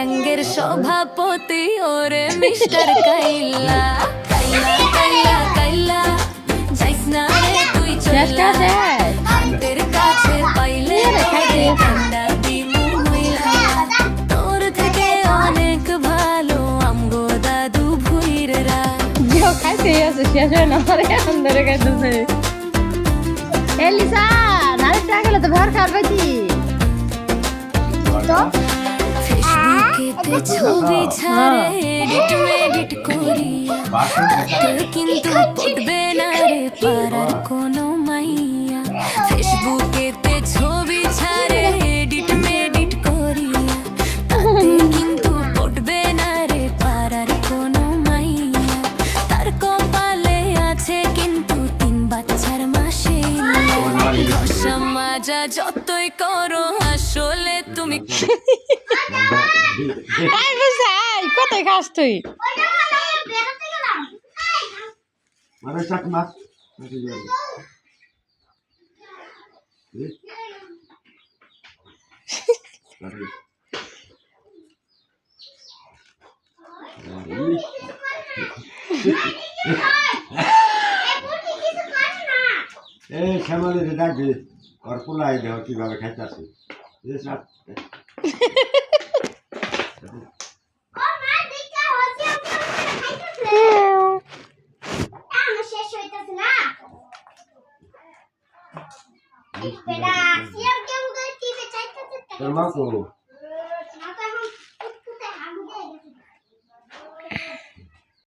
গ্যাঙ্গের সভাপতি ওরে মিস্টার কাইলা কাইলা কাইলা কাইলা যাইস না রে তুই চলা হাতের কাছে পাইলে ঠান্ডা দিমু হইলা তোর থেকে অনেক ভালো আমগো দাদু ভুইরেরা Yo খাইতে আছে শেষ হয় না আরে আন্দরে খাইতেছে এলিসা নারে টাকালে তো ভর খাবার পাইছি তো ফেসবুকেতে ছবি ছাড়ে এডিট মেডিট করিয়া তাতে কিন্তু পড়বে না রে পাড়ার কোনো মাইয়া ফেসবুকেতে ছবি ছাড়ে এডিট মেডিট করিয়া তাতে কিন্তু পড়বে না রে পাড়ার কোনো মাইয়া তার কপালে আছে কিন্তু 3 বাচ্চার মাসে সমাজা যতই করো আসলে তুমি আই বুঝাই কোথায় খাস তুই মানে চাক মাছ এই শ্যামলে ডাকবে ওর পোলাই দেহ কিভাবে খাইতেছে তোর মা করো